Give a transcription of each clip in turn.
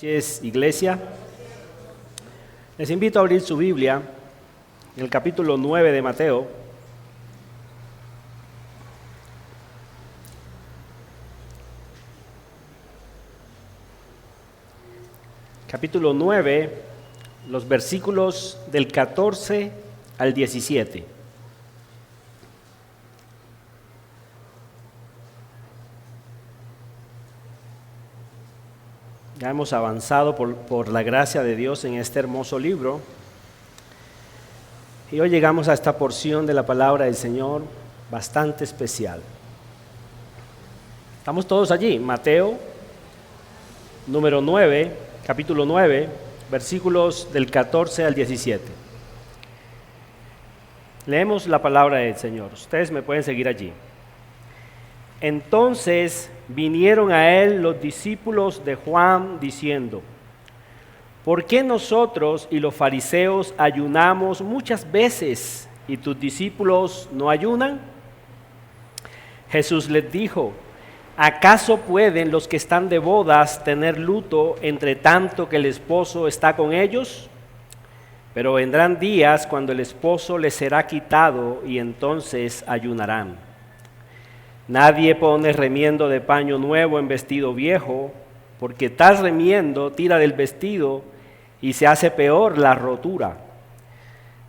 Noches, Iglesia. Les invito a abrir su Biblia en el capítulo 9 de Mateo. Capítulo 9, los versículos del 14 al 17. Ya hemos avanzado por la gracia de Dios en este hermoso libro. Y hoy llegamos a esta porción de la palabra del Señor bastante especial. Estamos todos allí, Mateo, número 9, capítulo 9, versículos del 14 al 17. Leemos la palabra del Señor. Ustedes me pueden seguir allí. Entonces vinieron a él los discípulos de Juan diciendo: ¿por qué nosotros y los fariseos ayunamos muchas veces y tus discípulos no ayunan? Jesús les dijo: ¿acaso pueden los que están de bodas tener luto entre tanto que el esposo está con ellos? Pero vendrán días cuando el esposo les será quitado y entonces ayunarán. Nadie pone remiendo de paño nuevo en vestido viejo, porque tal remiendo tira del vestido y se hace peor la rotura.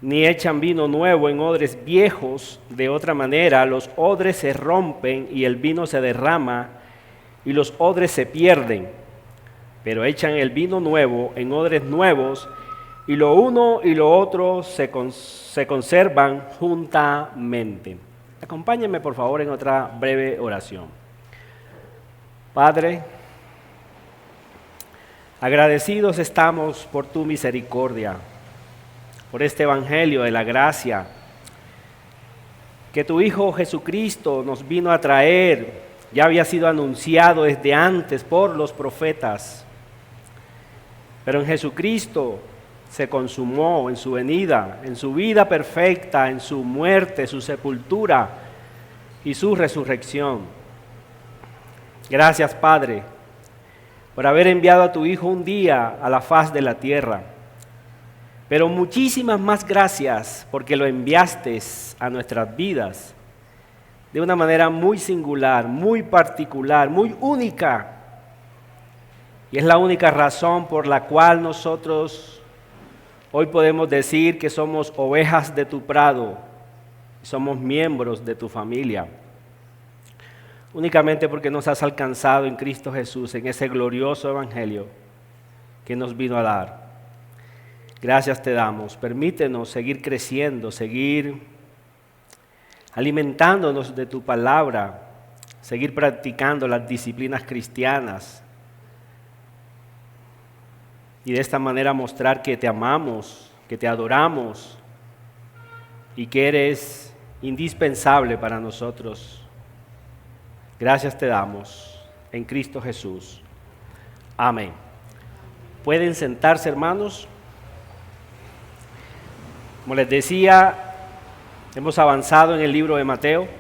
Ni echan vino nuevo en odres viejos, de otra manera los odres se rompen y el vino se derrama y los odres se pierden. Pero echan el vino nuevo en odres nuevos y lo uno y lo otro se conservan juntamente. Acompáñenme por favor en otra breve oración. Padre, agradecidos estamos por tu misericordia, por este evangelio de la gracia que tu Hijo Jesucristo nos vino a traer. Ya había sido anunciado desde antes por los profetas, pero en Jesucristo se consumó en su venida, en su vida perfecta, en su muerte, su sepultura y su resurrección. Gracias, Padre, por haber enviado a tu Hijo un día a la faz de la tierra. Pero muchísimas más gracias porque lo enviaste a nuestras vidas de una manera muy singular, muy particular, muy única. Y es la única razón por la cual nosotros hoy podemos decir que somos ovejas de tu prado, somos miembros de tu familia, únicamente porque nos has alcanzado en Cristo Jesús, en ese glorioso evangelio que nos vino a dar. Gracias te damos, permítenos seguir creciendo, seguir alimentándonos de tu palabra, seguir practicando las disciplinas cristianas, y de esta manera mostrar que te amamos, que te adoramos y que eres indispensable para nosotros. Gracias te damos en Cristo Jesús. Amén. ¿Pueden sentarse, hermanos? Como les decía, hemos avanzado en el libro de Mateo.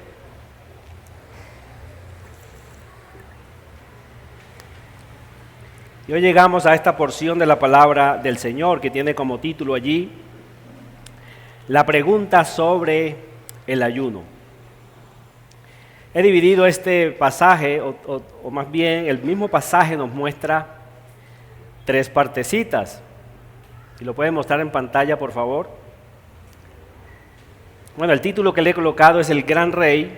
Y hoy llegamos a esta porción de la palabra del Señor que tiene como título allí la pregunta sobre el ayuno. He dividido este pasaje, o más bien el mismo pasaje nos muestra tres partecitas. Si lo pueden mostrar en pantalla, por favor. Bueno, el título que le he colocado es El Gran Rey,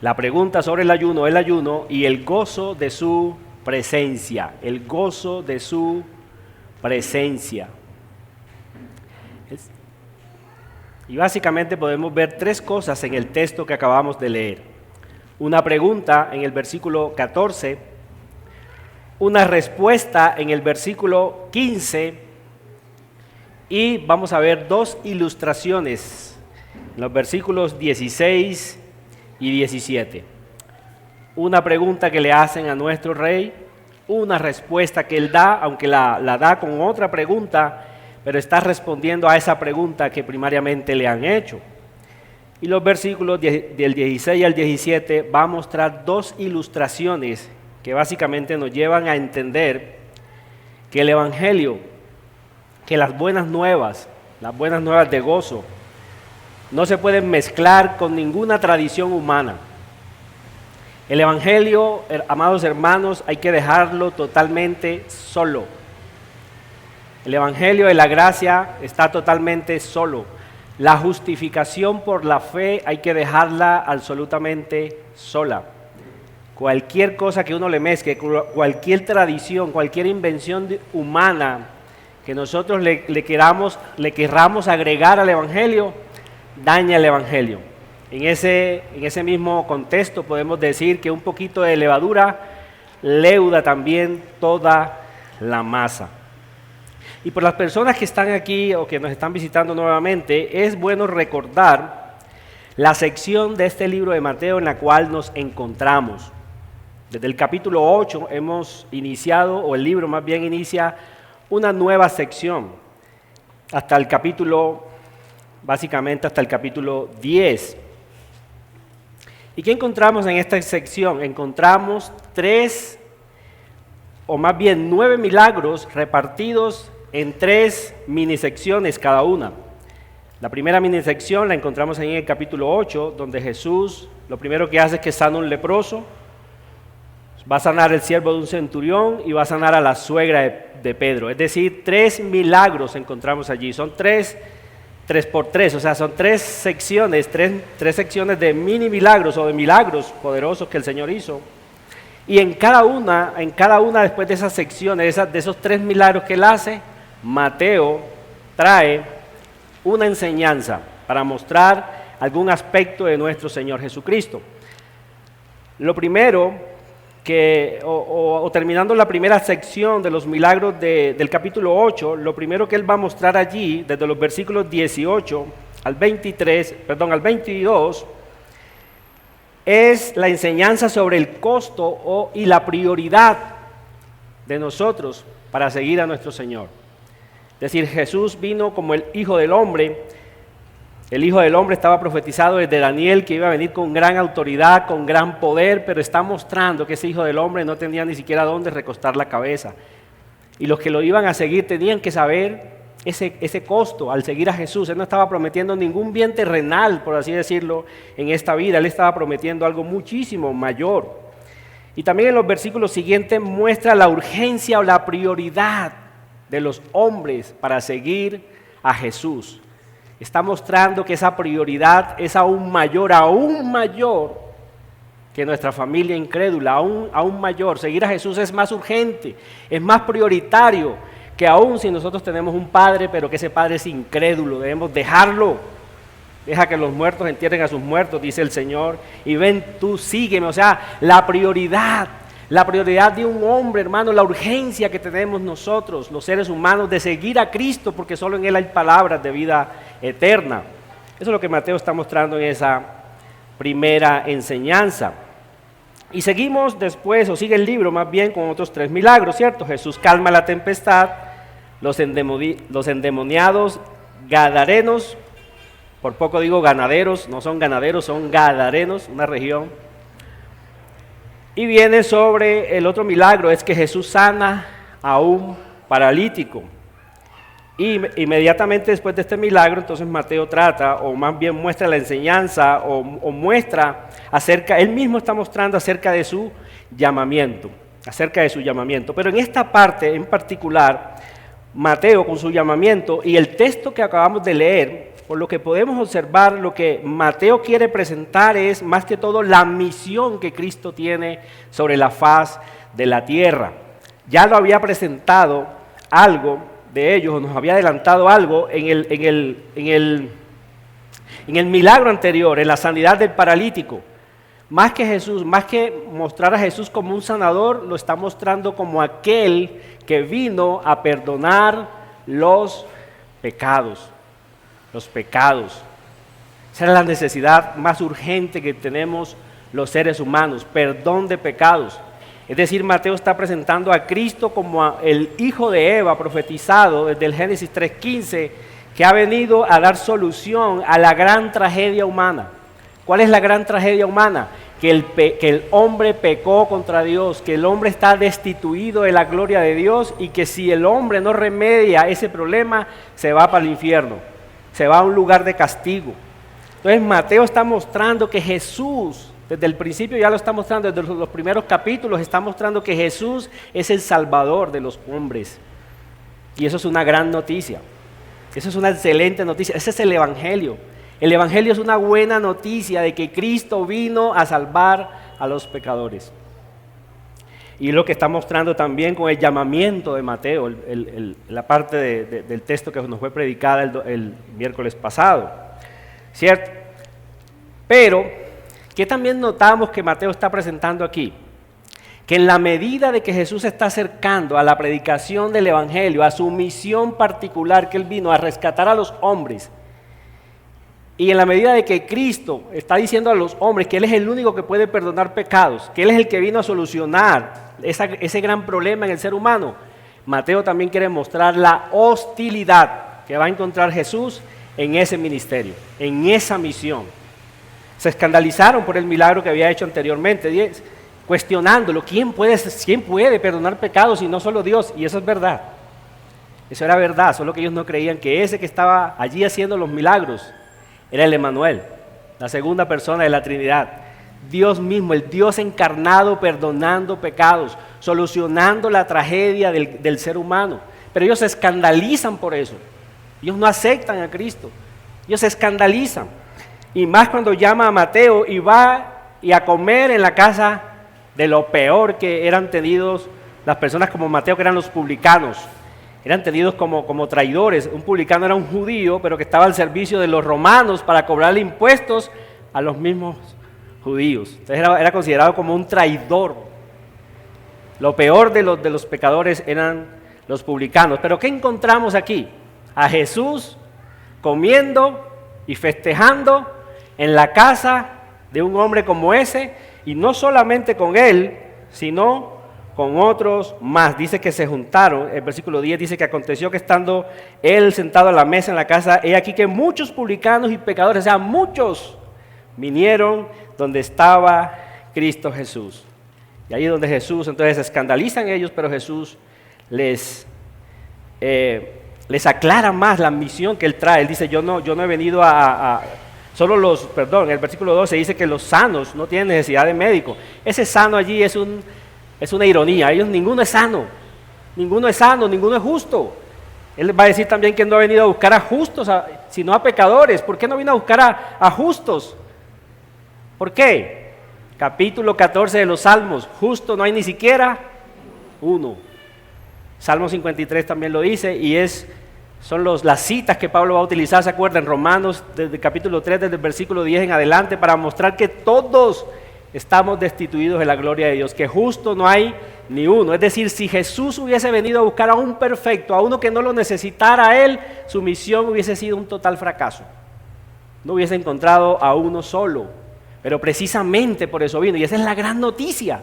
la pregunta sobre el ayuno y el gozo de su presencia, el gozo de su presencia. Y básicamente podemos ver tres cosas en el texto que acabamos de leer. Una pregunta en el versículo 14, una respuesta en el versículo 15 y vamos a ver dos ilustraciones en los versículos 16 y 17. Una pregunta que le hacen a nuestro rey, una respuesta que él da, aunque la da con otra pregunta, pero está respondiendo a esa pregunta que primariamente le han hecho. Y los versículos del 16 al 17 va a mostrar dos ilustraciones que básicamente nos llevan a entender que el Evangelio, que las buenas nuevas de gozo, no se pueden mezclar con ninguna tradición humana. El Evangelio, amados hermanos, hay que dejarlo totalmente solo. El Evangelio de la gracia está totalmente solo. La justificación por la fe hay que dejarla absolutamente sola. Cualquier cosa que uno le mezcle, cualquier tradición, cualquier invención humana que nosotros le querramos agregar al Evangelio, daña el Evangelio. En ese mismo contexto podemos decir que un poquito de levadura leuda también toda la masa. Y por las personas que están aquí o que nos están visitando nuevamente, es bueno recordar la sección de este libro de Mateo en la cual nos encontramos. Desde el capítulo 8 hemos iniciado, o el libro más bien inicia, una nueva sección, básicamente hasta el capítulo 10. ¿Y qué encontramos en esta sección? Encontramos 9 milagros repartidos en 3 minisecciones cada una. La primera minisección la encontramos en el capítulo 8, donde Jesús lo primero que hace es que sana a un leproso, va a sanar el siervo de un centurión y va a sanar a la suegra de Pedro. Es decir, 3 milagros encontramos allí. Son 3 por 3, o sea, son 3 secciones, 3 secciones de mini milagros o de milagros poderosos que el Señor hizo. Y en cada una después de esas secciones, de esos 3 milagros que Él hace, Mateo trae una enseñanza para mostrar algún aspecto de nuestro Señor Jesucristo. Lo primero terminando la primera sección de los milagros del capítulo 8, lo primero que Él va a mostrar allí, desde los versículos 18 al 22, es la enseñanza sobre el costo y la prioridad de nosotros para seguir a nuestro Señor. Es decir, Jesús vino como el Hijo del Hombre. El Hijo del Hombre estaba profetizado desde Daniel que iba a venir con gran autoridad, con gran poder, pero está mostrando que ese Hijo del Hombre no tenía ni siquiera dónde recostar la cabeza. Y los que lo iban a seguir tenían que saber ese costo al seguir a Jesús. Él no estaba prometiendo ningún bien terrenal, por así decirlo, en esta vida. Él estaba prometiendo algo muchísimo mayor. Y también en los versículos siguientes muestra la urgencia o la prioridad de los hombres para seguir a Jesús. Está mostrando que esa prioridad es aún mayor que nuestra familia incrédula, aún mayor. Seguir a Jesús es más urgente, es más prioritario que aún si nosotros tenemos un padre, pero que ese padre es incrédulo, debemos dejarlo. Deja que los muertos entierren a sus muertos, dice el Señor, y ven tú, sígueme. O sea, la prioridad de un hombre, hermano, la urgencia que tenemos nosotros, los seres humanos, de seguir a Cristo, porque solo en Él hay palabras de vida eterna. Eso es lo que Mateo está mostrando en esa primera enseñanza. Y seguimos después, o sigue el libro más bien, con otros 3 milagros, ¿cierto? Jesús calma la tempestad, los endemoniados gadarenos, por poco digo ganaderos, no son ganaderos, son gadarenos, una región. Y viene sobre el otro milagro, es que Jesús sana a un paralítico. Y inmediatamente después de este milagro, entonces Mateo trata, o más bien muestra la enseñanza, o muestra él mismo está mostrando acerca de su llamamiento. Pero en esta parte en particular, Mateo con su llamamiento y el texto que acabamos de leer, por lo que podemos observar, lo que Mateo quiere presentar es más que todo la misión que Cristo tiene sobre la faz de la tierra. Ya lo había presentado algo de ellos, nos había adelantado algo en el milagro anterior, en la sanidad del paralítico. Más que mostrar a Jesús como un sanador, lo está mostrando como aquel que vino a perdonar los pecados. Esa es la necesidad más urgente que tenemos los seres humanos, perdón de pecados. Es decir, Mateo está presentando a Cristo como el hijo de Eva profetizado desde el Génesis 3:15, que ha venido a dar solución a la gran tragedia humana. ¿Cuál es la gran tragedia humana? que el hombre pecó contra Dios, que el hombre está destituido de la gloria de Dios y que si el hombre no remedia ese problema, se va para el infierno, se va a un lugar de castigo. Entonces Mateo está mostrando que Jesús, desde el principio ya lo está mostrando, desde los primeros capítulos está mostrando que Jesús es el Salvador de los hombres. Y eso es una gran noticia, eso es una excelente noticia, ese es el Evangelio. El Evangelio es una buena noticia de que Cristo vino a salvar a los pecadores. Y lo que está mostrando también con el llamamiento de Mateo, la parte del texto que nos fue predicada el miércoles pasado, ¿cierto? Pero, ¿qué también notamos que Mateo está presentando aquí? Que en la medida de que Jesús se está acercando a la predicación del Evangelio, a su misión particular que Él vino a rescatar a los hombres, y en la medida de que Cristo está diciendo a los hombres que Él es el único que puede perdonar pecados, que Él es el que vino a solucionar ese gran problema en el ser humano, Mateo también quiere mostrar la hostilidad que va a encontrar Jesús en ese ministerio, en esa misión. Se escandalizaron por el milagro que había hecho anteriormente, cuestionándolo, ¿quién puede perdonar pecados y no solo Dios? Y eso es verdad, eso era verdad, solo que ellos no creían que ese que estaba allí haciendo los milagros era el Emmanuel, la segunda persona de la Trinidad, Dios mismo, el Dios encarnado perdonando pecados, solucionando la tragedia del ser humano. Pero ellos se escandalizan por eso, ellos no aceptan a Cristo, ellos se escandalizan. Y más cuando llama a Mateo y va y a comer en la casa de lo peor que eran tenidos las personas como Mateo, que eran los publicanos. Eran tenidos como traidores. Un publicano era un judío, pero que estaba al servicio de los romanos para cobrarle impuestos a los mismos judíos. Entonces era considerado como un traidor. Lo peor de los pecadores eran los publicanos. Pero ¿qué encontramos aquí? A Jesús comiendo y festejando en la casa de un hombre como ese, y no solamente con él, sino con otros más. Dice que se juntaron, el versículo 10 dice que aconteció que estando él sentado a la mesa en la casa, he aquí que muchos publicanos y pecadores, o sea, muchos vinieron donde estaba Cristo Jesús. Y ahí donde Jesús, entonces se escandalizan ellos, pero Jesús les aclara más la misión que él trae. Él dice, yo no he venido en el versículo 12 dice que los sanos no tienen necesidad de médico. Ese sano allí es una ironía, ninguno es sano, ninguno es justo. Él va a decir también que no ha venido a buscar a justos, sino a pecadores. ¿Por qué no vino a buscar a justos? ¿Por qué? Capítulo 14 de los Salmos, justo no hay ni siquiera uno. Salmo 53 también lo dice, y son las citas que Pablo va a utilizar, ¿se acuerdan? Romanos, desde el capítulo 3, desde el versículo 10 en adelante, para mostrar que todos estamos destituidos de la gloria de Dios, que justo no hay ni uno. Es decir, si Jesús hubiese venido a buscar a un perfecto, a uno que no lo necesitara a él, su misión hubiese sido un total fracaso. No hubiese encontrado a uno solo, pero precisamente por eso vino, y esa es la gran noticia.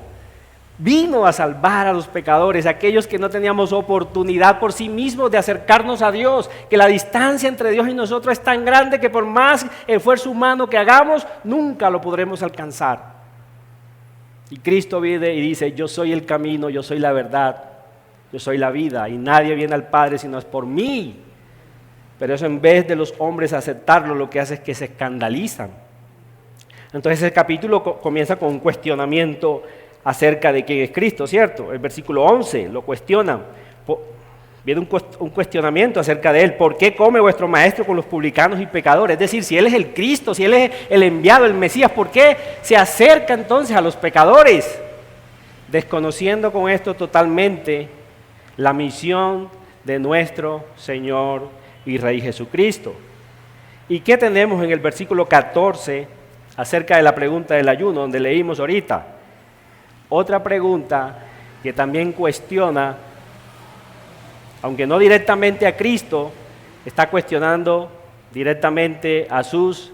Vino a salvar a los pecadores, aquellos que no teníamos oportunidad por sí mismos de acercarnos a Dios, que la distancia entre Dios y nosotros es tan grande que por más esfuerzo humano que hagamos, nunca lo podremos alcanzar. Y Cristo viene y dice, yo soy el camino, yo soy la verdad, yo soy la vida, y nadie viene al Padre sino es por mí. Pero eso, en vez de los hombres aceptarlo, lo que hace es que se escandalizan. Entonces el capítulo comienza con un cuestionamiento acerca de quién es Cristo, ¿cierto? El versículo 11 lo cuestionan. Viene un cuestionamiento acerca de él. ¿Por qué come vuestro maestro con los publicanos y pecadores? Es decir, si él es el Cristo, si él es el enviado, el Mesías, ¿por qué se acerca entonces a los pecadores? Desconociendo con esto totalmente la misión de nuestro Señor y Rey Jesucristo. ¿Y qué tenemos en el versículo 14 acerca de la pregunta del ayuno, donde leímos ahorita? Otra pregunta que también cuestiona, aunque no directamente a Cristo, está cuestionando directamente a sus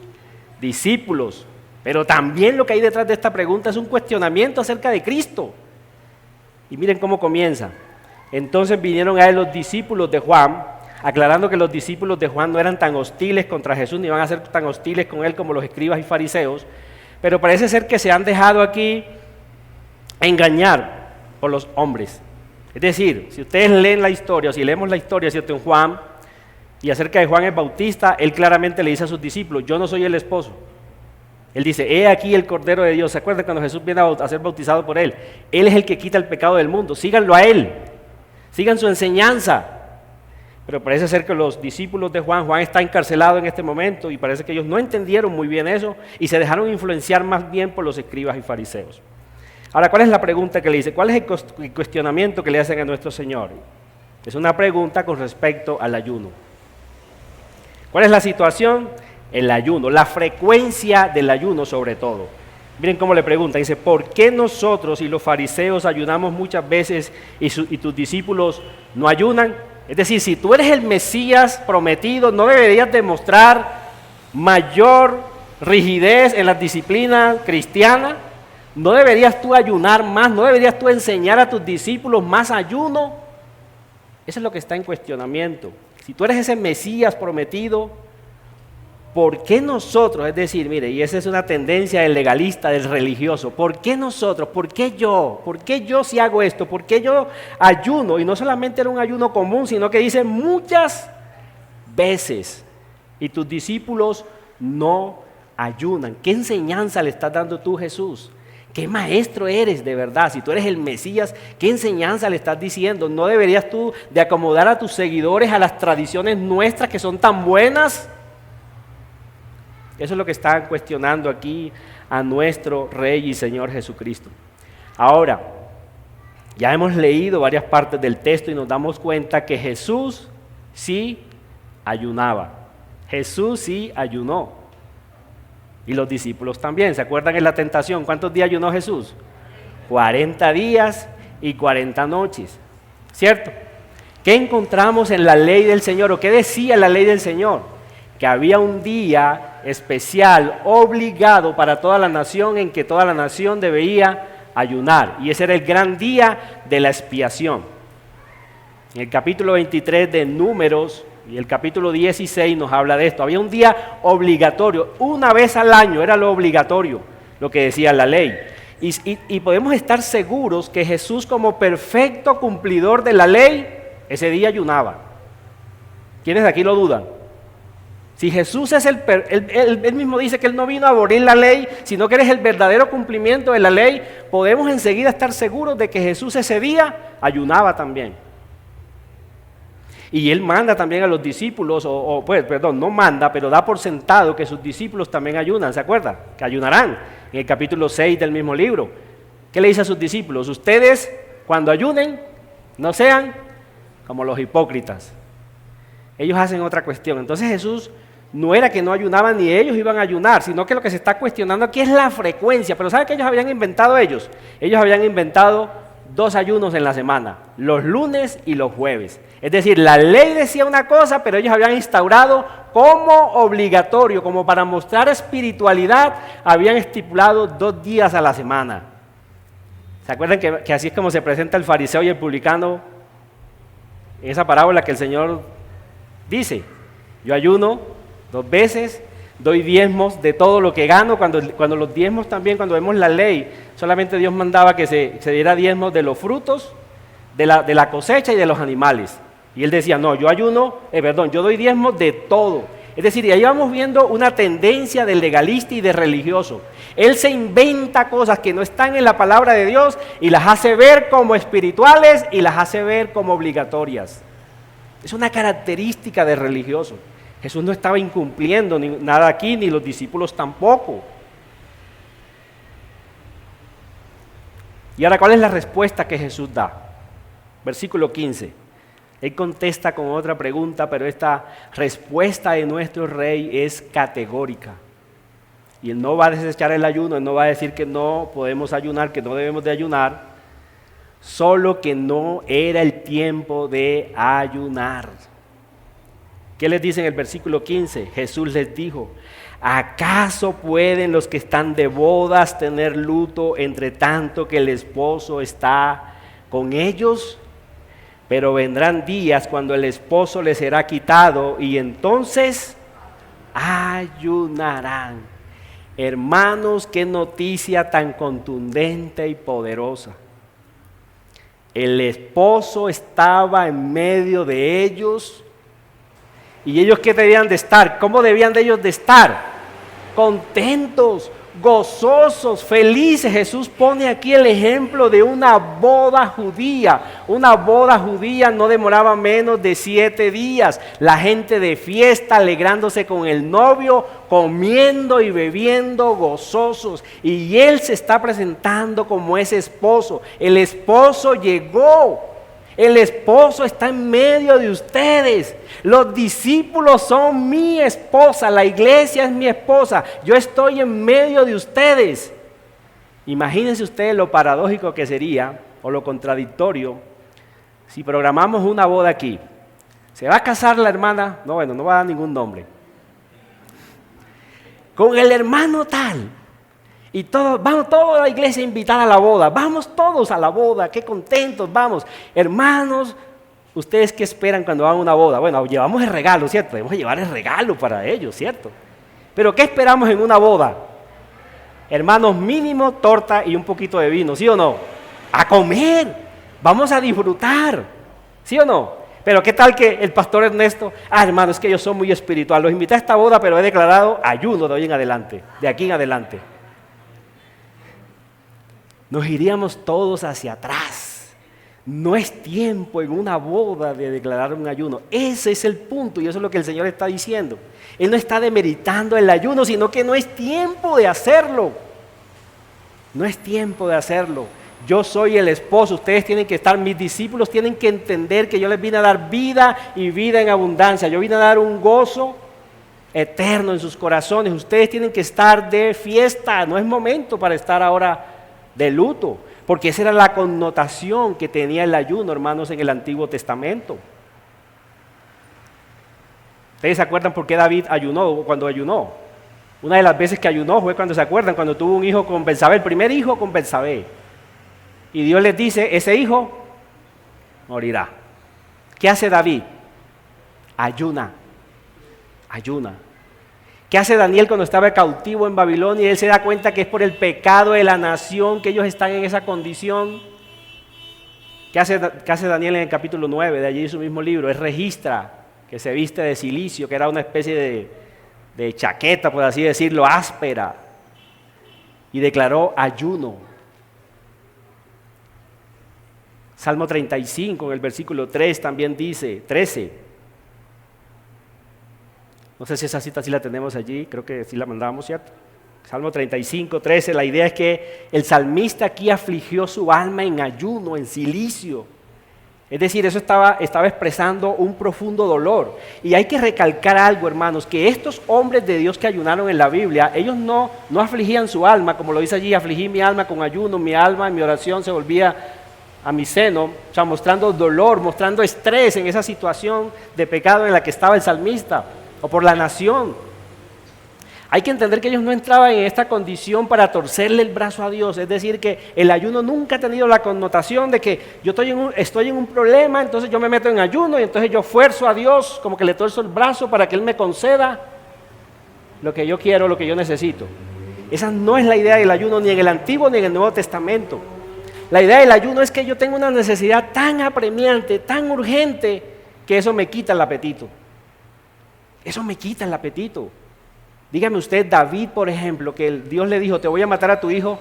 discípulos. Pero también lo que hay detrás de esta pregunta es un cuestionamiento acerca de Cristo. Y miren cómo comienza. Entonces vinieron a él los discípulos de Juan, aclarando que los discípulos de Juan no eran tan hostiles contra Jesús, ni van a ser tan hostiles con él como los escribas y fariseos. pero parece ser que se han dejado aquí engañar por los hombres. Es decir, si ustedes leen la historia, o si leemos la historia, ¿cierto?, en Juan, y acerca de Juan el Bautista, él claramente le dice a sus discípulos, yo no soy el esposo. Él dice, he aquí el Cordero de Dios. ¿Se acuerdan cuando Jesús viene a ser bautizado por él? Él es el que quita el pecado del mundo, síganlo a él, sigan su enseñanza. Pero parece ser que los discípulos de Juan está encarcelado en este momento y parece que ellos no entendieron muy bien eso y se dejaron influenciar más bien por los escribas y fariseos. Ahora, ¿cuál es la pregunta que le dice? ¿Cuál es el cuestionamiento que le hacen a nuestro Señor? Es una pregunta con respecto al ayuno. ¿Cuál es la situación? El ayuno, la frecuencia del ayuno sobre todo. Miren cómo le pregunta, dice, ¿por qué nosotros y los fariseos ayunamos muchas veces y tus discípulos no ayunan? Es decir, si tú eres el Mesías prometido, ¿no deberías demostrar mayor rigidez en las disciplinas cristianas? ¿No deberías tú ayunar más? ¿No deberías tú enseñar a tus discípulos más ayuno? Eso es lo que está en cuestionamiento. Si tú eres ese Mesías prometido, ¿por qué nosotros? Es decir, mire, y esa es una tendencia del legalista, del religioso. ¿Por qué nosotros? ¿Por qué yo? ¿Por qué yo si hago esto? ¿Por qué yo ayuno? Y no solamente era un ayuno común, sino que dice muchas veces. Y tus discípulos no ayunan. ¿Qué enseñanza le estás dando tú, Jesús? ¿Qué maestro eres de verdad? Si tú eres el Mesías, ¿qué enseñanza le estás diciendo? ¿No deberías tú de acomodar a tus seguidores a las tradiciones nuestras que son tan buenas? Eso es lo que están cuestionando aquí a nuestro Rey y Señor Jesucristo. Ahora, ya hemos leído varias partes del texto y nos damos cuenta que Jesús sí ayunaba. Jesús sí ayunó. Y los discípulos también. ¿Se acuerdan en la tentación? ¿Cuántos días ayunó Jesús? 40 días y 40 noches. ¿Cierto? ¿Qué encontramos en la ley del Señor? ¿O qué decía la ley del Señor? Que había un día especial, obligado para toda la nación, en que toda la nación debía ayunar. Y ese era el gran día de la expiación. En el capítulo 23 de Números y el capítulo 16 nos habla de esto. Había un día obligatorio, una vez al año era lo obligatorio, lo que decía la ley. Y podemos estar seguros que Jesús, como perfecto cumplidor de la ley, ese día ayunaba. ¿Quiénes de aquí lo dudan? Si Jesús es él mismo dice que Él no vino a abolir la ley, sino que Él es el verdadero cumplimiento de la ley, podemos enseguida estar seguros de que Jesús ese día ayunaba también. Y Él manda también a los discípulos, no manda, pero da por sentado que sus discípulos también ayunan, ¿se acuerdan? Que ayunarán, en el capítulo 6 del mismo libro. ¿Qué le dice a sus discípulos? Ustedes, cuando ayunen, no sean como los hipócritas. Ellos hacen otra cuestión. Entonces Jesús no era que no ayunaban ni ellos iban a ayunar, sino que lo que se está cuestionando aquí es la frecuencia. Pero ¿sabe qué ellos habían inventado ellos? Ellos habían inventado 2 ayunos en la semana, los lunes y los jueves. Es decir, la ley decía una cosa, pero ellos habían instaurado como obligatorio, como para mostrar espiritualidad, habían estipulado 2 días a la semana. ¿Se acuerdan que así es como se presenta el fariseo y el publicano en esa parábola que el Señor dice? Yo ayuno 2 veces, doy diezmos de todo lo que gano. Cuando los diezmos también, cuando vemos la ley, solamente Dios mandaba que se diera diezmos de los frutos, de la cosecha y de los animales. Y Él decía, no, yo doy diezmos de todo. Es decir, ahí vamos viendo una tendencia del legalista y de religioso. Él se inventa cosas que no están en la palabra de Dios y las hace ver como espirituales y las hace ver como obligatorias. Es una característica de religioso. Jesús no estaba incumpliendo nada aquí, ni los discípulos tampoco. Y ahora, ¿cuál es la respuesta que Jesús da? Versículo 15. Él contesta con otra pregunta, pero esta respuesta de nuestro Rey es categórica. Y Él no va a desechar el ayuno, Él no va a decir que no podemos ayunar, que no debemos de ayunar, solo que no era el tiempo de ayunar. ¿Qué les dice en el versículo 15? Jesús les dijo, ¿acaso pueden los que están de bodas tener luto entre tanto que el esposo está con ellos? Pero vendrán días cuando el esposo les será quitado y entonces ayunarán. Hermanos, qué noticia tan contundente y poderosa. El esposo estaba en medio de ellos. ¿Y ellos qué debían de estar? ¿Cómo debían de ellos de estar? Contentos, gozosos, felices. Jesús pone aquí el ejemplo de una boda judía. Una boda judía no demoraba menos de 7 días. La gente de fiesta, alegrándose con el novio, comiendo y bebiendo gozosos. Y él se está presentando como ese esposo. El esposo llegó. El esposo está en medio de ustedes. Los discípulos son mi esposa. La iglesia es mi esposa. Yo estoy en medio de ustedes. Imagínense ustedes lo paradójico que sería, o lo contradictorio, si programamos una boda aquí. ¿Se va a casar la hermana? No, bueno, no va a dar ningún nombre. Con el hermano tal. Y todos, vamos toda la iglesia a invitar a la boda. Vamos todos a la boda, qué contentos, vamos. Hermanos, ¿ustedes qué esperan cuando van a una boda? Bueno, llevamos el regalo, ¿cierto? Debemos llevar el regalo para ellos, ¿cierto? Pero ¿qué esperamos en una boda? Hermanos, mínimo torta y un poquito de vino, ¿sí o no? A comer, vamos a disfrutar, ¿sí o no? Pero ¿qué tal que el pastor Ernesto? Hermano, es que yo soy muy espiritual, los invité a esta boda, pero he declarado ayuno de hoy en adelante, de aquí en adelante. Nos iríamos todos hacia atrás. No es tiempo en una boda de declarar un ayuno. Ese es el punto y eso es lo que el Señor está diciendo. Él no está demeritando el ayuno, sino que no es tiempo de hacerlo. No es tiempo de hacerlo. Yo soy el esposo, ustedes tienen que estar, mis discípulos tienen que entender que yo les vine a dar vida y vida en abundancia. Yo vine a dar un gozo eterno en sus corazones. Ustedes tienen que estar de fiesta, no es momento para estar ahora de luto, porque esa era la connotación que tenía el ayuno, hermanos, en el Antiguo Testamento. ¿Ustedes se acuerdan por qué David ayunó cuando ayunó? Una de las veces que ayunó fue cuando se acuerdan, cuando tuvo un hijo con Betsabé, el primer hijo con Betsabé. Y Dios les dice, ese hijo morirá. ¿Qué hace David? Ayuna. ¿Qué hace Daniel cuando estaba cautivo en Babilonia y él se da cuenta que es por el pecado de la nación que ellos están en esa condición? ¿Qué hace Daniel en el capítulo 9 de allí su mismo libro? Él registra que se viste de cilicio, que era una especie de chaqueta, por así decirlo, áspera, y declaró ayuno. Salmo 35, en el versículo 3 también dice, 13. No sé si esa cita sí la tenemos allí, creo que sí la mandamos, ¿cierto? Salmo 35, 13, la idea es que el salmista aquí afligió su alma en ayuno, en cilicio. Es decir, eso estaba expresando un profundo dolor. Y hay que recalcar algo, hermanos, que estos hombres de Dios que ayunaron en la Biblia, ellos no afligían su alma, como lo dice allí, afligí mi alma con ayuno, mi alma en mi oración se volvía a mi seno, o sea, mostrando dolor, mostrando estrés en esa situación de pecado en la que estaba el salmista, o por la nación. Hay que entender que ellos no entraban en esta condición para torcerle el brazo a Dios, es decir, que el ayuno nunca ha tenido la connotación de que yo estoy en un problema, entonces yo me meto en ayuno y entonces yo fuerzo a Dios, como que le torzo el brazo para que Él me conceda lo que yo quiero, lo que yo necesito. Esa no es la idea del ayuno ni en el Antiguo ni en el Nuevo Testamento. La idea del ayuno es que yo tengo una necesidad tan apremiante, tan urgente, que eso me quita el apetito. Eso me quita el apetito. Dígame usted, David, por ejemplo, que Dios le dijo, te voy a matar a tu hijo.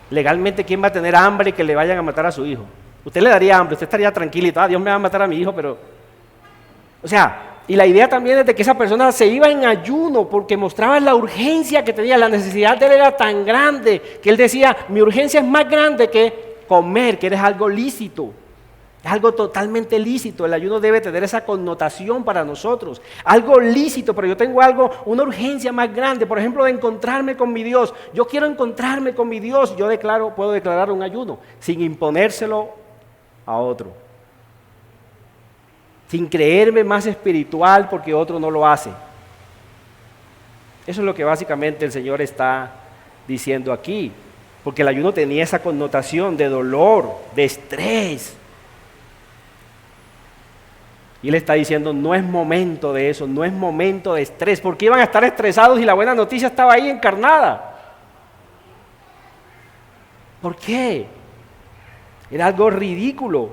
Legalmente, ¿quién va a tener hambre que le vayan a matar a su hijo? Usted le daría hambre, usted estaría tranquilito, Dios me va a matar a mi hijo, pero... O sea, y la idea también es de que esa persona se iba en ayuno porque mostraba la urgencia que tenía, la necesidad de él era tan grande, que él decía, mi urgencia es más grande que comer, que es algo lícito. Es algo totalmente lícito, el ayuno debe tener esa connotación para nosotros, algo lícito, pero yo tengo una urgencia más grande, por ejemplo, de encontrarme con mi Dios. Yo quiero encontrarme con mi Dios, puedo declarar un ayuno sin imponérselo a otro, sin creerme más espiritual porque otro no lo hace. Eso es lo que básicamente el Señor está diciendo aquí, porque el ayuno tenía esa connotación de dolor, de estrés. Y él está diciendo, no es momento de eso, no es momento de estrés. ¿Por qué iban a estar estresados y la buena noticia estaba ahí encarnada? ¿Por qué? Era algo ridículo.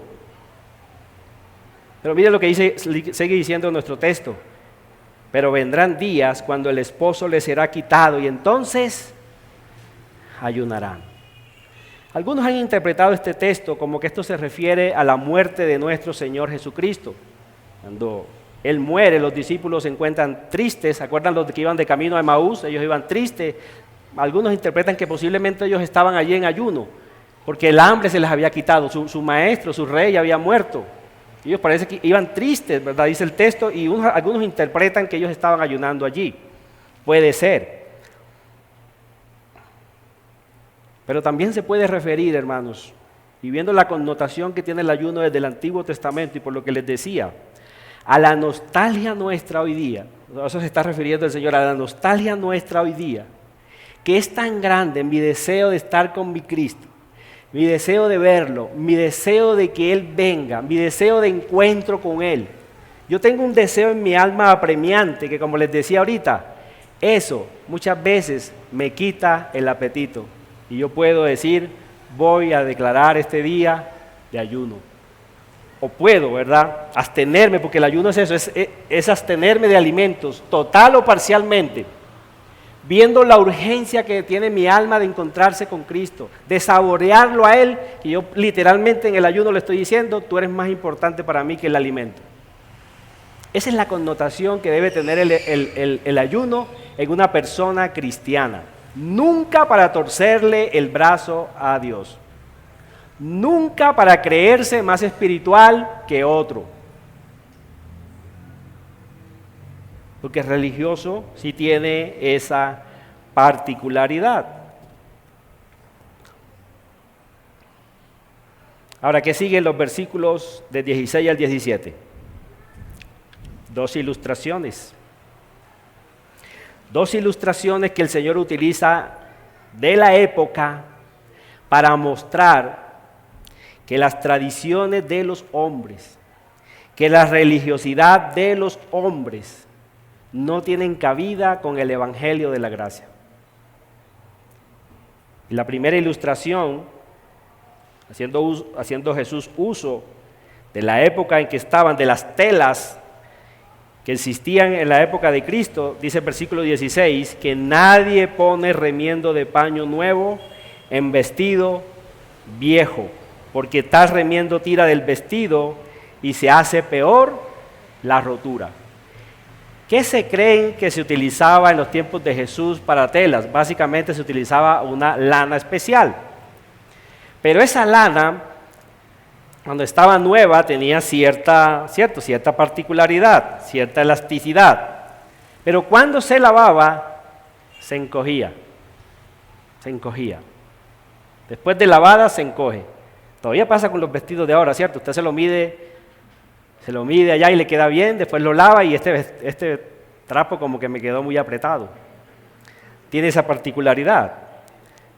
Pero mire lo que sigue diciendo nuestro texto. Pero vendrán días cuando el esposo les será quitado y entonces ayunarán. Algunos han interpretado este texto como que esto se refiere a la muerte de nuestro Señor Jesucristo. Cuando Él muere, los discípulos se encuentran tristes. ¿Se acuerdan los que iban de camino a Emaús? Ellos iban tristes. Algunos interpretan que posiblemente ellos estaban allí en ayuno, porque el hambre se les había quitado, su maestro, su rey había muerto. Ellos parece que iban tristes, ¿verdad? Dice el texto, y algunos interpretan que ellos estaban ayunando allí. Puede ser. Pero también se puede referir, hermanos, y viendo la connotación que tiene el ayuno desde el Antiguo Testamento y por lo que les decía, a la nostalgia nuestra hoy día, a eso se está refiriendo el Señor, a la nostalgia nuestra hoy día, que es tan grande mi deseo de estar con mi Cristo, mi deseo de verlo, mi deseo de que Él venga, mi deseo de encuentro con Él. Yo tengo un deseo en mi alma apremiante que, como les decía ahorita, eso muchas veces me quita el apetito. Y yo puedo decir, voy a declarar este día de ayuno. O puedo, ¿verdad?, abstenerme, porque el ayuno es eso, es abstenerme de alimentos, total o parcialmente, viendo la urgencia que tiene mi alma de encontrarse con Cristo, de saborearlo a Él, y yo literalmente en el ayuno le estoy diciendo, tú eres más importante para mí que el alimento. Esa es la connotación que debe tener el ayuno en una persona cristiana. Nunca para torcerle el brazo a Dios. Nunca para creerse más espiritual que otro. Porque el religioso sí tiene esa particularidad. Ahora, ¿qué siguen los versículos de 16 al 17? Dos ilustraciones. Dos ilustraciones que el Señor utiliza de la época para mostrar que las tradiciones de los hombres, que la religiosidad de los hombres no tienen cabida con el Evangelio de la gracia. Y la primera ilustración, haciendo Jesús uso de la época en que estaban, de las telas que existían en la época de Cristo, dice el versículo 16, que nadie pone remiendo de paño nuevo en vestido viejo, porque tal remiendo tira del vestido y se hace peor la rotura. ¿Qué se creen que se utilizaba en los tiempos de Jesús para telas? Básicamente se utilizaba una lana especial. Pero esa lana, cuando estaba nueva, tenía cierta particularidad, cierta elasticidad. Pero cuando se lavaba, se encogía. Se encogía. Después de lavada, se encoge. Todavía pasa con los vestidos de ahora, ¿cierto? Usted se lo mide allá y le queda bien, después lo lava y este trapo como que me quedó muy apretado. Tiene esa particularidad.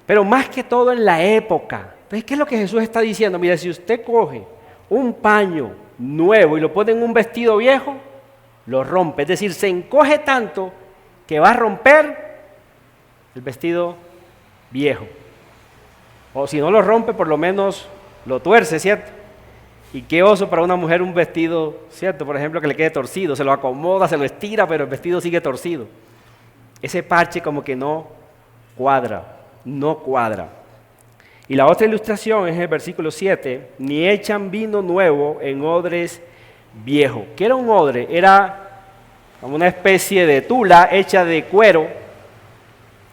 Pero más que todo en la época. Entonces, ¿qué es lo que Jesús está diciendo? Mira, si usted coge un paño nuevo y lo pone en un vestido viejo, lo rompe. Es decir, se encoge tanto que va a romper el vestido viejo. O si no lo rompe, por lo menos lo tuerce, ¿cierto? Y qué oso para una mujer un vestido, ¿cierto? Por ejemplo, que le quede torcido, se lo acomoda, se lo estira, pero el vestido sigue torcido. Ese parche como que no cuadra. Y la otra ilustración es el versículo 7, ni echan vino nuevo en odres viejos. ¿Qué era un odre? Era como una especie de tula hecha de cuero,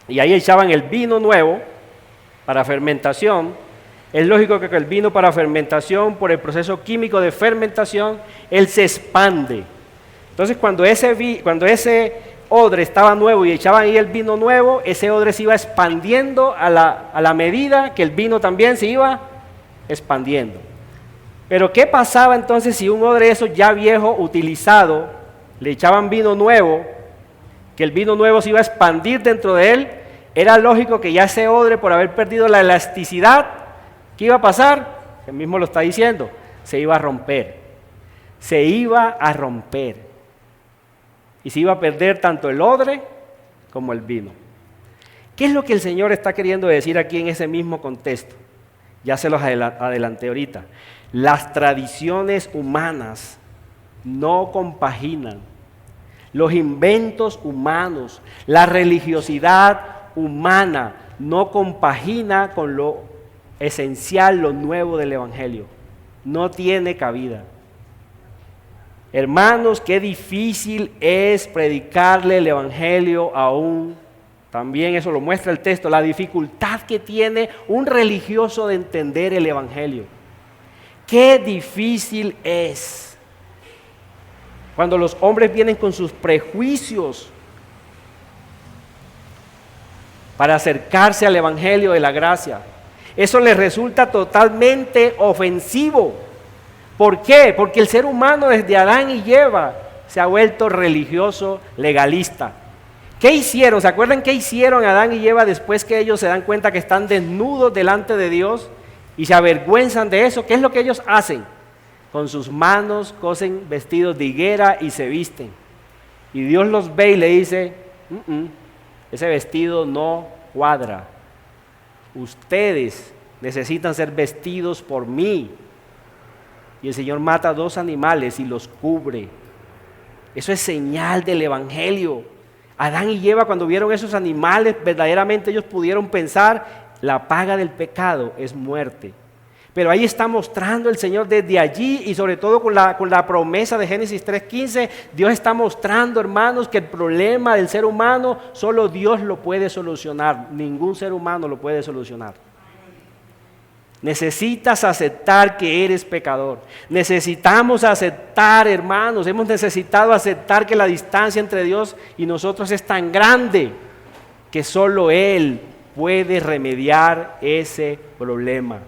y ahí echaban el vino nuevo para fermentación. Es lógico que el vino para fermentación, por el proceso químico de fermentación, él se expande. Entonces, cuando ese odre estaba nuevo y echaban ahí el vino nuevo, ese odre se iba expandiendo a la medida que el vino también se iba expandiendo. Pero ¿qué pasaba entonces si un odre eso ya viejo, utilizado, le echaban vino nuevo, que el vino nuevo se iba a expandir dentro de él? Era lógico que ya ese odre, por haber perdido la elasticidad, ¿qué iba a pasar? Él mismo lo está diciendo, se iba a romper. se iba a romper y se iba a perder tanto el odre como el vino. ¿Qué es lo que el Señor está queriendo decir aquí en ese mismo contexto? Ya se los adelanté ahorita. Las tradiciones humanas no compaginan. Los inventos humanos, la religiosidad humana no compagina con lo esencial, lo nuevo del Evangelio. No tiene cabida. Hermanos, qué difícil es predicarle el Evangelio también eso lo muestra el texto, la dificultad que tiene un religioso de entender el Evangelio. Qué difícil es cuando los hombres vienen con sus prejuicios para acercarse al Evangelio de la gracia. Eso les resulta totalmente ofensivo. ¿Por qué? Porque el ser humano desde Adán y Eva se ha vuelto religioso, legalista. ¿Qué hicieron? ¿Se acuerdan qué hicieron Adán y Eva después que ellos se dan cuenta que están desnudos delante de Dios y se avergüenzan de eso? ¿Qué es lo que ellos hacen? Con sus manos cosen vestidos de higuera y se visten. Y Dios los ve y le dice, ese vestido no cuadra. Ustedes necesitan ser vestidos por mí. Y el Señor mata 2 animales y los cubre. Eso es señal del Evangelio. Adán y Eva, cuando vieron esos animales, verdaderamente ellos pudieron pensar, la paga del pecado es muerte. Pero ahí está mostrando el Señor desde allí y sobre todo con la promesa de Génesis 3:15, Dios está mostrando, hermanos, que el problema del ser humano solo Dios lo puede solucionar, ningún ser humano lo puede solucionar. Necesitas aceptar que eres pecador. Necesitamos aceptar, hermanos, hemos necesitado aceptar que la distancia entre Dios y nosotros es tan grande que solo Él puede remediar ese problema.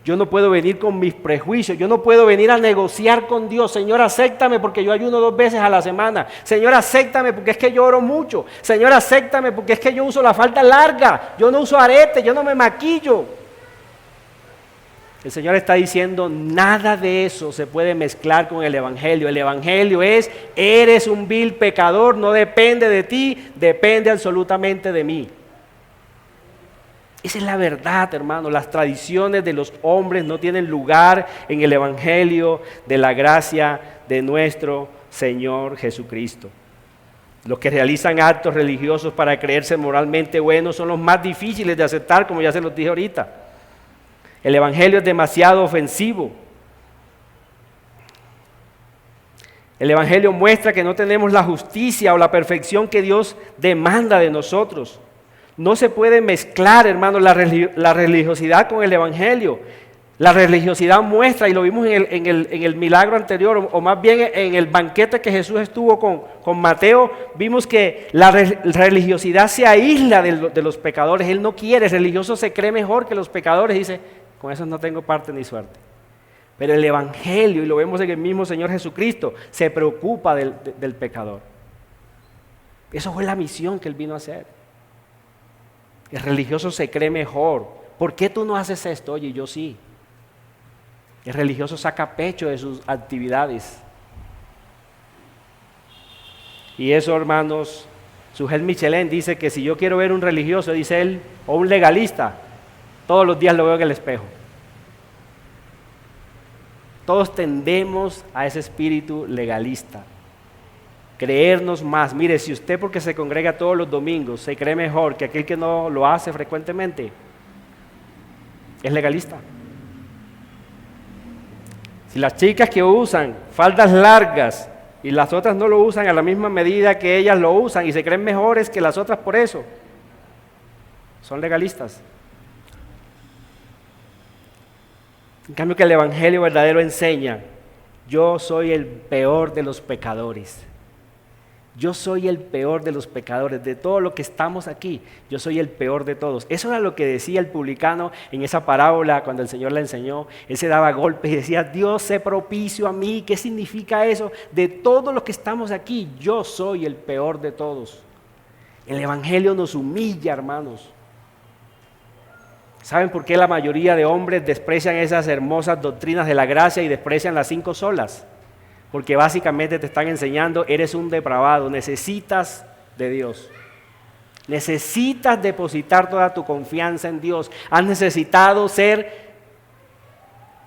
Yo no puedo venir con mis prejuicios, yo no puedo venir a negociar con Dios. Señor, acéptame porque yo ayuno 2 veces a la semana. Señor, acéptame porque es que yo oro mucho. Señor, acéptame porque es que yo uso la falda larga, yo no uso arete, yo no me maquillo. El Señor está diciendo, nada de eso se puede mezclar con el Evangelio. El Evangelio es, eres un vil pecador, no depende de ti, depende absolutamente de mí. Esa es la verdad, hermano. Las tradiciones de los hombres no tienen lugar en el Evangelio de la gracia de nuestro Señor Jesucristo. Los que realizan actos religiosos para creerse moralmente buenos son los más difíciles de aceptar, como ya se los dije ahorita. El Evangelio es demasiado ofensivo. El Evangelio muestra que no tenemos la justicia o la perfección que Dios demanda de nosotros. No se puede mezclar, hermano, la religiosidad con el Evangelio. La religiosidad muestra, y lo vimos en el milagro anterior, o más bien en el banquete que Jesús estuvo con Mateo, vimos que la religiosidad se aísla de los pecadores. Él no quiere, el religioso se cree mejor que los pecadores, dice, con eso no tengo parte ni suerte. Pero el Evangelio, y lo vemos en el mismo Señor Jesucristo, se preocupa del pecador. Eso fue la misión que Él vino a hacer. El religioso se cree mejor. ¿Por qué tú no haces esto? Oye, yo sí. El religioso saca pecho de sus actividades. Y eso, hermanos, Sujel Michelén dice que si yo quiero ver un religioso, dice él, o un legalista, todos los días lo veo en el espejo. Todos tendemos a ese espíritu legalista. Creernos más. Mire, si usted porque se congrega todos los domingos se cree mejor que aquel que no lo hace frecuentemente, es legalista. Si las chicas que usan faldas largas y las otras no lo usan a la misma medida que ellas lo usan y se creen mejores que las otras por eso, son legalistas. En cambio que el Evangelio verdadero enseña, yo soy el peor de los pecadores. Yo soy el peor de los pecadores, de todo lo que estamos aquí, yo soy el peor de todos. Eso era lo que decía el publicano en esa parábola cuando el Señor la enseñó. Él se daba golpes y decía, Dios, sé propicio a mí. ¿Qué significa eso? De todos los que estamos aquí, yo soy el peor de todos. El Evangelio nos humilla, hermanos. ¿Saben por qué la mayoría de hombres desprecian esas hermosas doctrinas de la gracia y desprecian las 5 solas? porque básicamente te están enseñando, eres un depravado, necesitas de Dios. Necesitas depositar toda tu confianza en Dios. Has necesitado ser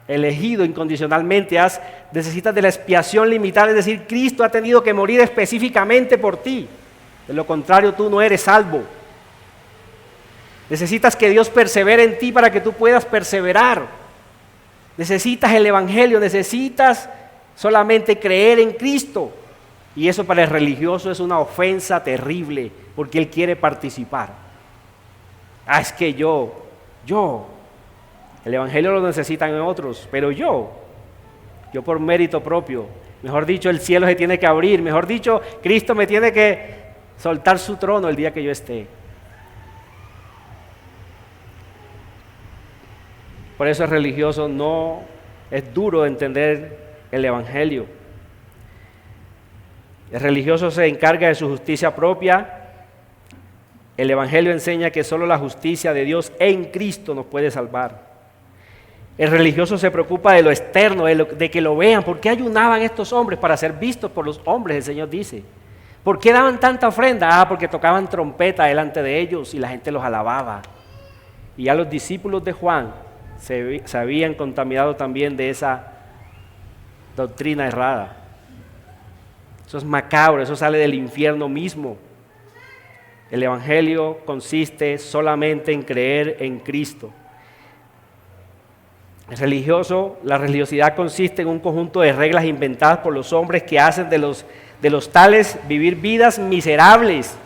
elegido incondicionalmente, necesitas de la expiación limitada, es decir, Cristo ha tenido que morir específicamente por ti. De lo contrario, tú no eres salvo. Necesitas que Dios persevere en ti para que tú puedas perseverar. Necesitas el Evangelio, necesitas solamente creer en Cristo. Y eso para el religioso es una ofensa terrible, porque él quiere participar. Es que yo, el Evangelio lo necesitan otros, pero yo por mérito propio, mejor dicho, el cielo se tiene que abrir, mejor dicho, Cristo me tiene que soltar su trono el día que yo esté. Por eso el religioso no es duro de entender el Evangelio. El religioso se encarga de su justicia propia. El Evangelio enseña que solo la justicia de Dios en Cristo nos puede salvar. El religioso se preocupa de lo externo, de que lo vean. ¿Por qué ayunaban estos hombres? Para ser vistos por los hombres, el Señor dice. ¿Por qué daban tanta ofrenda? Porque tocaban trompeta delante de ellos y la gente los alababa. Y ya los discípulos de Juan se habían contaminado también de esa doctrina errada. Eso es macabro, eso sale del infierno mismo. El Evangelio consiste solamente en creer en Cristo. El religioso, la religiosidad consiste en un conjunto de reglas inventadas por los hombres que hacen de los tales vivir vidas miserables.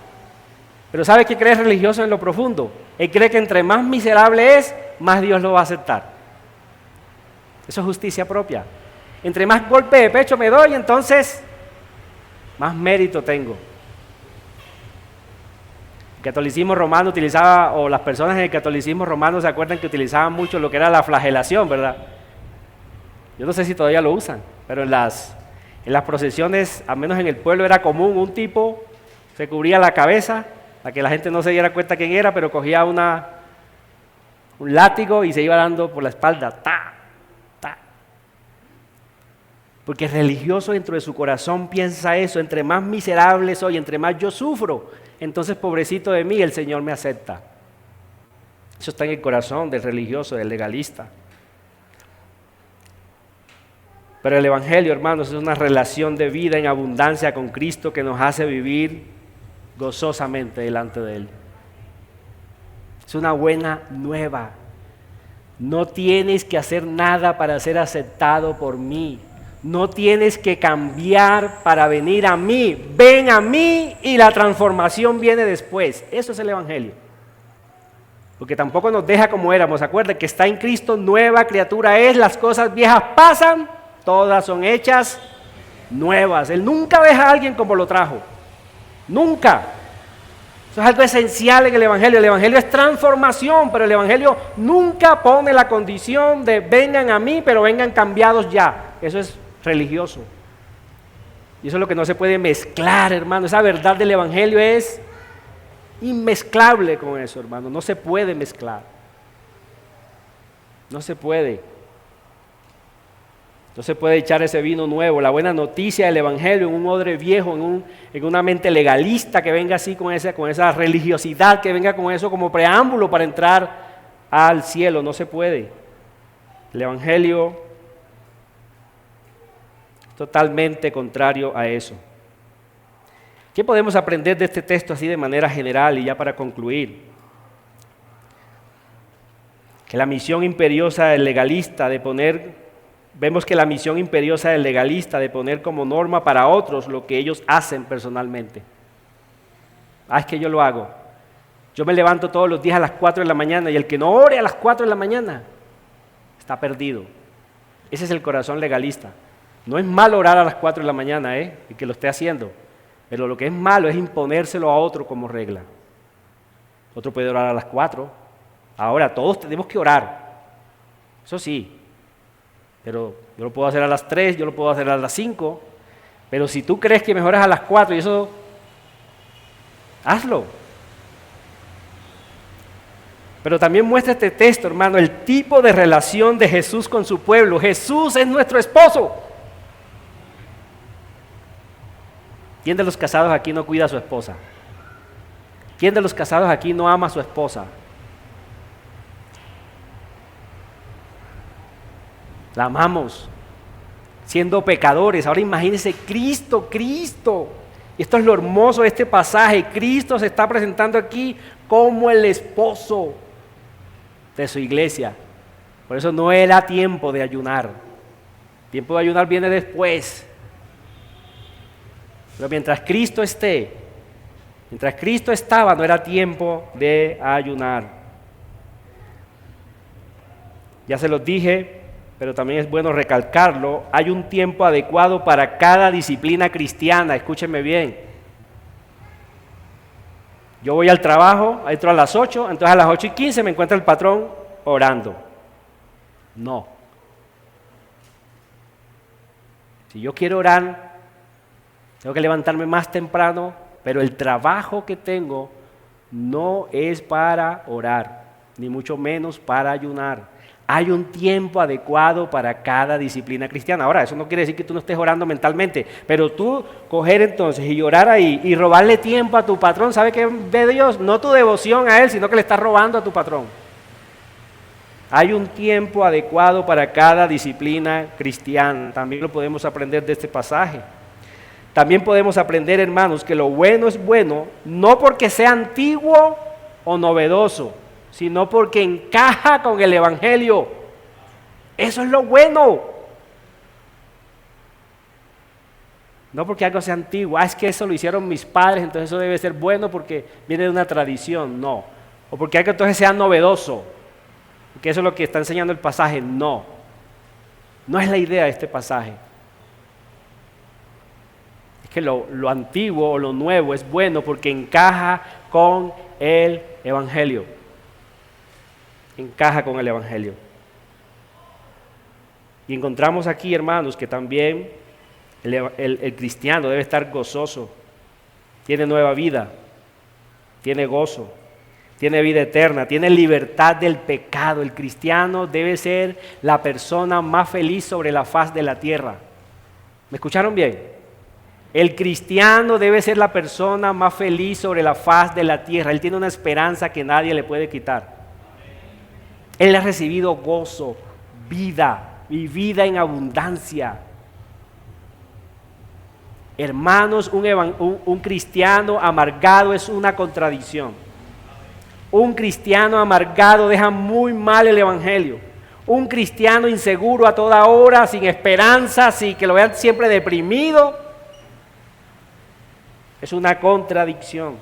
Pero ¿sabe qué cree el religioso en lo profundo? Él cree que entre más miserable es, más Dios lo va a aceptar. Eso es justicia propia. Entre más golpe de pecho me doy, entonces más mérito tengo. El catolicismo romano utilizaba, o las personas en el catolicismo romano se acuerdan que utilizaban mucho lo que era la flagelación, ¿verdad? Yo no sé si todavía lo usan, pero en las procesiones, al menos en el pueblo, era común un tipo, se cubría la cabeza, para que la gente no se diera cuenta quién era, pero cogía un látigo y se iba dando por la espalda, ¡ta! ¡ta! Porque el religioso dentro de su corazón piensa eso, entre más miserable soy, entre más yo sufro, entonces pobrecito de mí, el Señor me acepta. Eso está en el corazón del religioso, del legalista. Pero el Evangelio, hermanos, es una relación de vida en abundancia con Cristo que nos hace vivir gozosamente delante de Él. Es una buena nueva. No tienes que hacer nada para ser aceptado por mí. No tienes que cambiar para venir a mí. Ven a mí y la transformación viene después. Eso es el Evangelio. Porque tampoco nos deja como éramos. Acuérdense que está en Cristo, nueva criatura es. Las cosas viejas pasan, todas son hechas nuevas. Él nunca deja a alguien como lo trajo. Nunca. Eso es algo esencial en el Evangelio. El Evangelio es transformación, pero el Evangelio nunca pone la condición de vengan a mí, pero vengan cambiados ya. Eso es religioso. Y eso es lo que no se puede mezclar, hermano. Esa verdad del Evangelio es inmezclable con eso, hermano. No se puede mezclar. No se puede. No se puede echar ese vino nuevo, la buena noticia del Evangelio en un odre viejo, en una mente legalista que venga así con esa religiosidad, que venga con eso como preámbulo para entrar al cielo. No se puede. El Evangelio es totalmente contrario a eso. ¿Qué podemos aprender de este texto así de manera general y ya para concluir? Que la misión imperiosa del legalista vemos que la misión imperiosa del legalista de poner como norma para otros lo que ellos hacen personalmente. Es que yo lo hago. Yo me levanto todos los días a las 4 de la mañana y el que no ore a las 4 de la mañana está perdido. Ese es el corazón legalista. No es malo orar a las 4 de la mañana, y que lo esté haciendo. Pero lo que es malo es imponérselo a otro como regla. Otro puede orar a las 4. Ahora todos tenemos que orar. Eso sí. Pero yo lo puedo hacer a las 3, yo lo puedo hacer a las 5. Pero si tú crees que mejor es a las 4 y eso, hazlo. Pero también muestra este texto, hermano, el tipo de relación de Jesús con su pueblo. Jesús es nuestro esposo. ¿Quién de los casados aquí no cuida a su esposa? ¿Quién de los casados aquí no ama a su esposa? La amamos, siendo pecadores. Ahora imagínense Cristo. Y esto es lo hermoso de este pasaje. Cristo se está presentando aquí como el esposo de su iglesia. Por eso no era tiempo de ayunar. El tiempo de ayunar viene después. Pero mientras Cristo estaba, no era tiempo de ayunar. Ya se los dije, pero también es bueno recalcarlo. Hay un tiempo adecuado para cada disciplina cristiana. Escúchenme bien. Yo voy al trabajo, entro a las 8, entonces a las 8:15 me encuentra el patrón orando. No. Si yo quiero orar, tengo que levantarme más temprano, pero el trabajo que tengo no es para orar, ni mucho menos para ayunar. Hay un tiempo adecuado para cada disciplina cristiana. Ahora, eso no quiere decir que tú no estés orando mentalmente, pero tú coger entonces y orar ahí y robarle tiempo a tu patrón, ¿sabe qué ve Dios? No tu devoción a él, sino que le estás robando a tu patrón. Hay un tiempo adecuado para cada disciplina cristiana. También lo podemos aprender de este pasaje. También podemos aprender, hermanos, que lo bueno es bueno, no porque sea antiguo o novedoso, sino porque encaja con el Evangelio. Eso es lo bueno. No porque algo sea antiguo, es que eso lo hicieron mis padres, entonces eso debe ser bueno porque viene de una tradición, no. O porque algo entonces sea novedoso, porque eso es lo que está enseñando el pasaje, no. No es la idea de este pasaje. Es que lo antiguo o lo nuevo es bueno porque encaja con el Evangelio. Encaja con el Evangelio. Y encontramos aquí, hermanos, que también el cristiano debe estar gozoso. Tiene nueva vida, tiene gozo, tiene vida eterna, tiene libertad del pecado. El cristiano debe ser la persona más feliz sobre la faz de la tierra. ¿Me escucharon bien? El cristiano debe ser la persona más feliz sobre la faz de la tierra. Él tiene una esperanza que nadie le puede quitar. Él ha recibido gozo, vida y vida en abundancia. Hermanos, un cristiano amargado es una contradicción. Un cristiano amargado deja muy mal el Evangelio. Un cristiano inseguro a toda hora, sin esperanza, así que lo vean siempre deprimido, es una contradicción,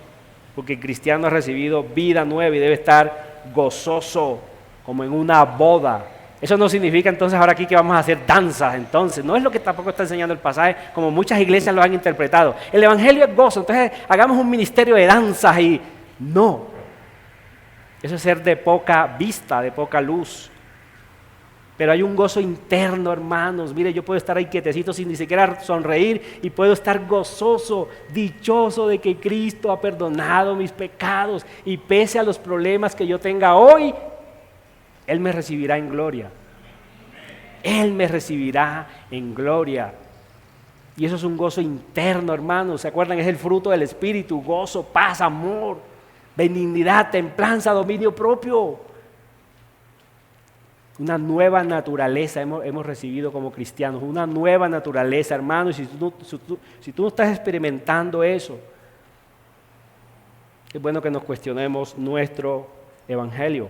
porque el cristiano ha recibido vida nueva y debe estar gozoso, como en una boda. Eso no significa entonces ahora aquí que vamos a hacer danzas, entonces, no es lo que tampoco está enseñando el pasaje, como muchas iglesias lo han interpretado. El Evangelio es gozo, entonces hagamos un ministerio de danzas y no. Eso es ser de poca vista, de poca luz. Pero hay un gozo interno, hermanos. Mire, yo puedo estar ahí quietecito sin ni siquiera sonreír y puedo estar gozoso, dichoso de que Cristo ha perdonado mis pecados y pese a los problemas que yo tenga hoy, Él me recibirá en gloria. Él me recibirá en gloria. Y eso es un gozo interno, hermanos. ¿Se acuerdan? Es el fruto del Espíritu: gozo, paz, amor, benignidad, templanza, dominio propio. Una nueva naturaleza hemos recibido como cristianos, una nueva naturaleza, hermanos. Y si tú no estás experimentando eso, es bueno que nos cuestionemos nuestro Evangelio.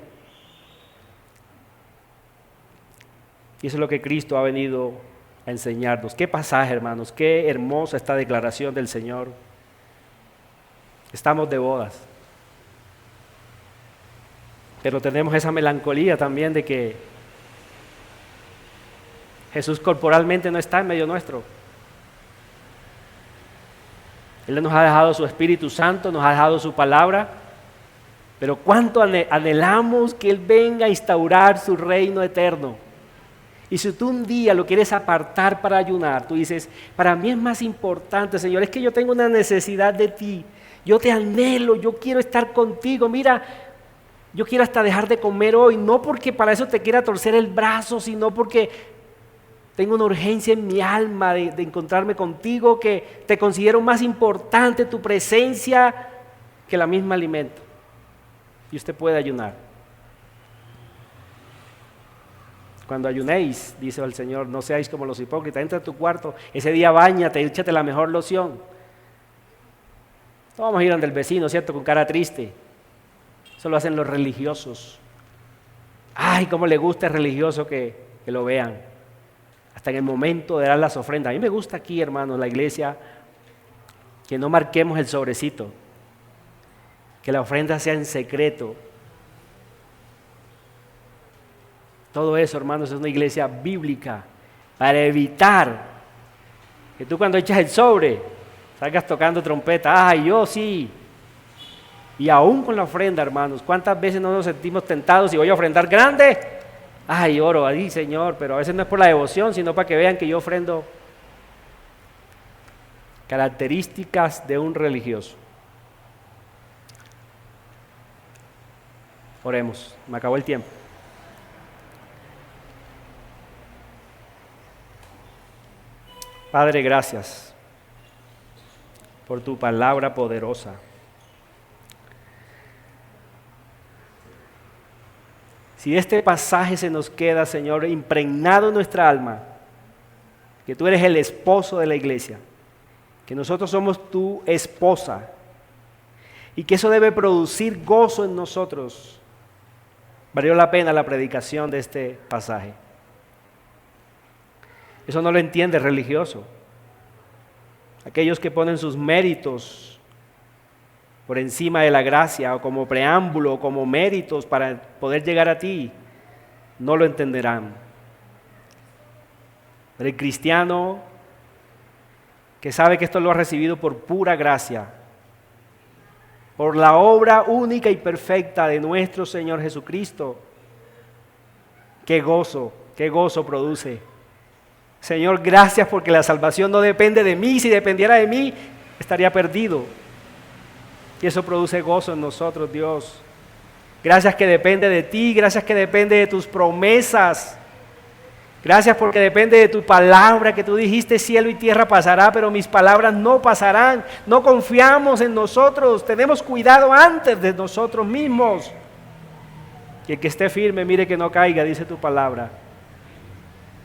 Y eso es lo que Cristo ha venido a enseñarnos. Qué pasaje, hermanos, qué hermosa esta declaración del Señor. Estamos de bodas, pero tenemos esa melancolía también de que Jesús corporalmente no está en medio nuestro. Él nos ha dejado su Espíritu Santo, nos ha dejado su palabra, pero cuánto anhelamos que Él venga a instaurar su reino eterno. Y si tú un día lo quieres apartar para ayunar, tú dices: para mí es más importante, Señor, es que yo tengo una necesidad de ti, yo te anhelo, yo quiero estar contigo, mira, yo quiero hasta dejar de comer hoy, no porque para eso te quiera torcer el brazo, sino porque Tengo una urgencia en mi alma de encontrarme contigo, que te considero más importante tu presencia que la misma alimento. Y usted puede ayunar. Cuando ayunéis, dice el Señor, no seáis como los hipócritas. Entra a tu cuarto, ese día báñate, échate la mejor loción. No vamos a ir ante el vecino, ¿cierto? Con cara triste. Eso lo hacen los religiosos. Ay, cómo le gusta el religioso que lo vean. Hasta en el momento de dar las ofrendas. A mí me gusta aquí, hermanos, la iglesia, que no marquemos el sobrecito. Que la ofrenda sea en secreto. Todo eso, hermanos, es una iglesia bíblica para evitar que tú cuando echas el sobre salgas tocando trompeta. ¡Ay, yo sí! Y aún con la ofrenda, hermanos, ¿cuántas veces no nos sentimos tentados y voy a ofrendar grande? ¡Ay, oro ahí, Señor! Pero a veces no es por la devoción, sino para que vean que yo ofrendo. Características de un religioso. Oremos, me acabó el tiempo. Padre, gracias por tu palabra poderosa. Si este pasaje se nos queda, Señor, impregnado en nuestra alma, que tú eres el esposo de la iglesia, que nosotros somos tu esposa, y que eso debe producir gozo en nosotros, valió la pena la predicación de este pasaje. Eso no lo entiende el religioso. Aquellos que ponen sus méritos por encima de la gracia, o como preámbulo, o como méritos para poder llegar a ti, no lo entenderán. Pero el cristiano que sabe que esto lo ha recibido por pura gracia, por la obra única y perfecta de nuestro Señor Jesucristo, qué gozo produce. Señor, gracias porque la salvación no depende de mí. Si dependiera de mí, estaría perdido. Y eso produce gozo en nosotros, Dios. Gracias que depende de ti, gracias que depende de tus promesas. Gracias porque depende de tu palabra, que tú dijiste cielo y tierra pasará, pero mis palabras no pasarán. No confiamos en nosotros, tenemos cuidado antes de nosotros mismos. Y el que esté firme, mire que no caiga, dice tu palabra.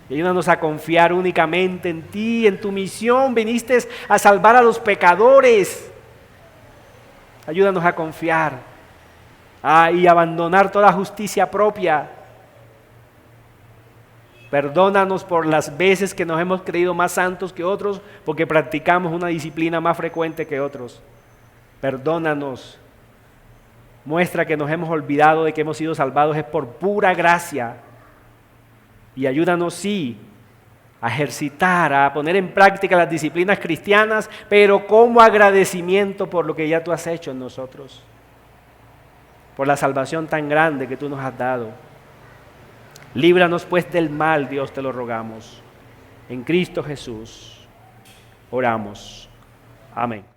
Y ayúdanos a confiar únicamente en ti, en tu misión. Viniste a salvar a los pecadores. Ayúdanos a confiar y abandonar toda justicia propia. Perdónanos por las veces que nos hemos creído más santos que otros, porque practicamos una disciplina más frecuente que otros. Perdónanos. Muestra que nos hemos olvidado de que hemos sido salvados es por pura gracia. Y ayúdanos, sí, a ejercitar, a poner en práctica las disciplinas cristianas, pero como agradecimiento por lo que ya tú has hecho en nosotros, por la salvación tan grande que tú nos has dado. Líbranos pues del mal, Dios, te lo rogamos. En Cristo Jesús oramos. Amén.